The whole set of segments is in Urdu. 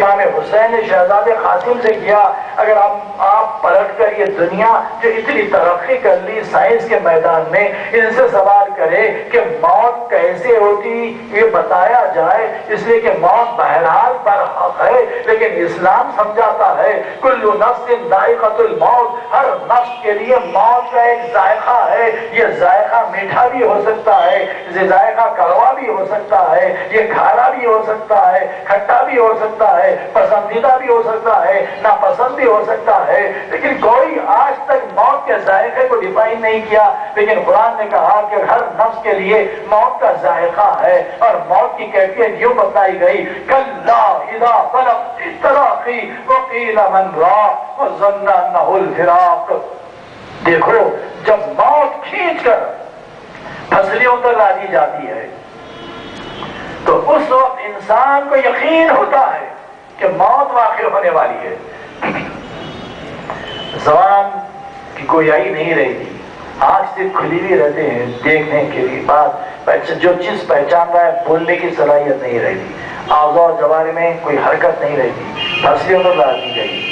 امام حسین نے شہزادے قاسم سے کیا، اگر آپ پلٹ کر یہ دنیا جو اتنی ترقی کر لی سائنس کے میدان میں، ان سے سوال کرے کہ موت کیسے ہوتی، یہ بتایا جائے، اس لیے کہ موت بہرحال برحق ہے، لیکن اسلام سمجھاتا ہے کل نفس ذائقۃ الموت، ہر نفس کے لیے موت کا ایک ذائقہ ہے، یہ ذائقہ میٹھا بھی ہو سکتا ہے، یہ ذائقہ کڑوا بھی ہو سکتا ہے، یہ کھارا بھی ہو سکتا ہے، کھٹا بھی ہو سکتا ہے، پسندیدہ بھی ہو سکتا ہے، ناپسند بھی ہو سکتا ہے، لیکن کوئی آج تک موت کے ذائقے کو ڈیفائن نہیں کیا، لیکن قرآن نے کہا کہ ہر نفس کے لیے موت کا ذائقہ ہے، اور موت کی کیفیت یوں بتائی گئی کلا اذا بلغت التراقی وقیل من راق وظن انہ الفراق۔ دیکھو جب موت کھینچ کر پھسلیوں تک لا دی جاتی ہے تو اس وقت انسان کو یقین ہوتا ہے کہ موت واقع ہونے والی ہے۔ زبان کی گویائی نہیں رہی تھی، آنکھ سے کھلی ہوئی رہتے ہیں دیکھنے کے لیے، بات جو چیز پہچان رہا ہے بولنے کی صلاحیت نہیں رہتی، اعضاء اور جوارح میں کوئی حرکت نہیں رہتی، پھسلیوں پر لا دی گئی۔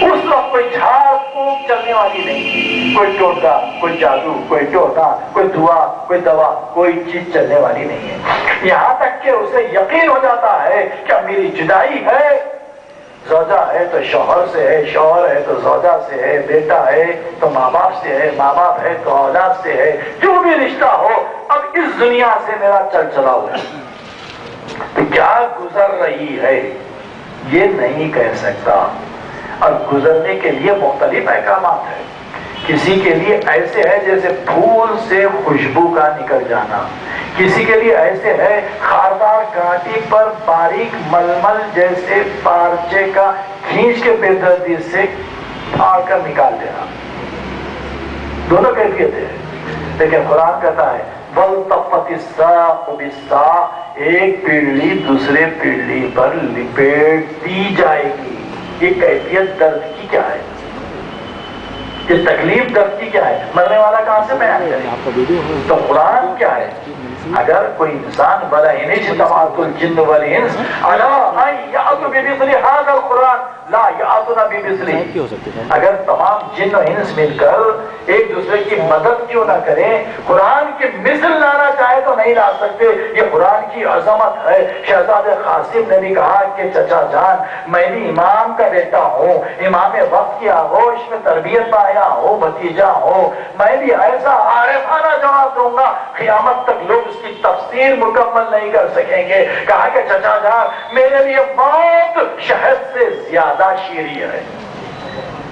اس وقت کوئی جھاڑ پھونک چلنے والی نہیں تھی، کوئی ٹوٹکا، کوئی جادو، کوئی ٹوٹا، کوئی دعا، کوئی دوا، کوئی چیز چلنے والی نہیں ہے، یہاں تک کہ اسے یقین ہو جاتا ہے کہ میری جدائی ہے، زوجہ ہے تو شوہر سے ہے، شوہر ہے تو زوجہ سے ہے، بیٹا ہے تو ماں باپ سے ہے، ماں باپ ہے تو اولاد سے ہے، جو بھی رشتہ ہو اب اس دنیا سے میرا چل چلا ہوا ہے، کیا گزر رہی ہے یہ نہیں کہہ سکتا، اور گزرنے کے لیے مختلف احکامات ہیں، کسی کے لیے ایسے ہے جیسے پھول سے خوشبو کا نکل جانا، کسی کے لیے ایسے ہے خاردار کانٹی پر باریک ململ جیسے پارچے کا کھینچ کے بے دردی سے پھاڑ کر نکال دینا، دونوں کیفیت ہے، لیکن قرآن کہتا ہے وَالْتَفَّتِ السَّاقُ بِالسَّاقِ، ایک پیڑھی دوسرے پیڑھی پر لپیٹ دی جائے گی۔ یہ کیفیت درد کی کیا ہے، یہ تکلیف درد کی کیا ہے، مرنے والا کہاں سے بیان کرے، تو قرآن کیا ہے، اگر کوئی انسان بلا اجتماعت الجن والانس علی ان یأتوا بمثل هذا القرآن لا یأتون بمثلہ، اگر تمام جن و انس مل کر ایک دوسرے کی مدد کیوں نہ کریں، قرآن کی مثل لانا چاہے تو نہیں لا سکتے، یہ قرآن کی عظمت ہے۔ شہزادے قاسم نے بھی کہا کہ چچا جان میں بھی امام کا بیٹا ہوں، امام وقت کی آغوش میں تربیت پایا ہوں، بھتیجا ہوں، میں بھی ایسا عارفانہ جواب دوں گا قیامت تک لوگ اس کی تفسیر مکمل نہیں کر سکیں گے۔ کہا کہ چچا جان میرے لیے موت شہد سے زیادہ شیریں ہے،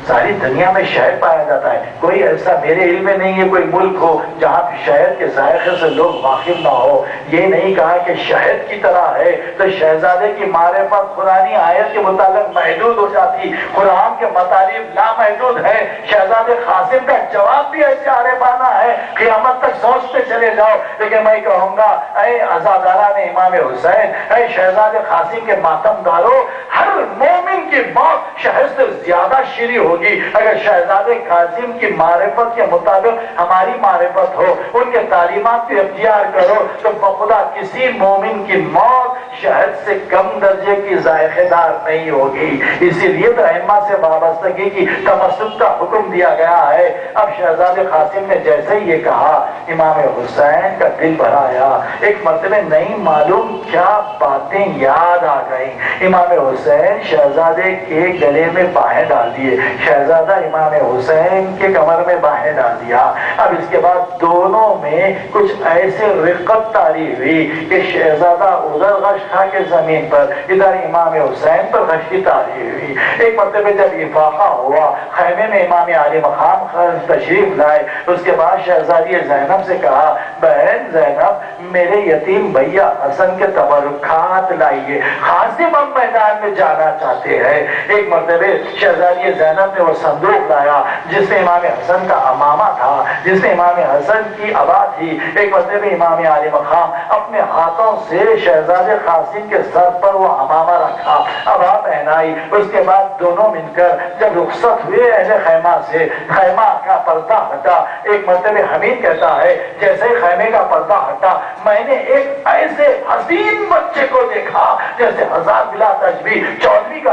ساری دنیا میں شہد پایا جاتا ہے، کوئی ایسا میرے علم میں نہیں ہے کوئی ملک ہو جہاں شہد کے ذائقے سے لوگ واقف نہ ہو۔ یہ نہیں کہا کہ شہد کی طرح ہے تو شہزادے کی معرفت قرآنی آیت کے متعلق محدود ہو جاتی، قرآن کے مطالب لامحدود ہے۔ شہزادے قاسم کا جواب بھی ایسے عارفانہ ہے، قیامت تک سوچتے چلے جاؤ، لیکن میں کہوں گا اے عزاداران امام حسین، اے شہزادے قاسم کے ماتم دارو، ہر مومن کی موت شہد سے زیادہ شیریں ہوگی اگر شہزادے قاسم کی معرفت کے مطابق ہماری معرفت ہو، ان کے تعلیمات کو اختیار کرو تو بخدا کسی مومن کی موت شہد سے کم درجے کی ذائقے دار نہیں ہوگی۔ اسی لیے تو ائمہ سے وابستگی کی تمسک کا حکم دیا گیا ہے۔ اب شہزادے قاسم نے جیسے ہی یہ کہا امام حسین کا دل بھر آیا، ایک مرتبہ نہیں معلوم کیا باتیں یاد آ گئیں، امام حسین شہزادے کے گلے میں باہیں ڈال دیے، شہزادہ امام حسین کے کمر میں باہیں ڈال دیا۔ اب اس کے بعد دونوں میں کچھ ایسے رقت طاری ہوئی کہ شہزادہ ادھر غش کھا کے زمین پر، ادھر امام حسین پر غش کی طاری ہوئی۔ ایک مرتبہ جب افاقہ ہوا، خیمے میں امام علی مقام تشریف لائے، اس کے بعد شہزادی زینب سے کہا بہن زینب میرے یتیم بھیا حسن کے تبرکات لائیے، قاسم اب میدان میں جانا چاہتے ہیں۔ ایک مرتبہ شہزادی زینب نے وہ صندوق لایا جس میں امام حسن کا امامہ تھا، جس میں امام حسن کی عبا تھی۔ ایک مرتبہ امام علی مقام اپنے ہاتھوں سے شہزادے قاسم کے سر پر وہ امامہ رکھا، عبا پہنائی، اس کے بعد دونوں مل کر جب رخصت ہوئے اہل خیمہ سے، خیمہ کا پردہ ہٹا۔ ایک مرتبہ حمید کہتا ہے جیسے ہی خیمے کا پردہ ہٹا میں نے ایک ایسے حسین بچے کو دیکھا جیسے ہزار بلا تشبیہ چودھری کا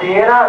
13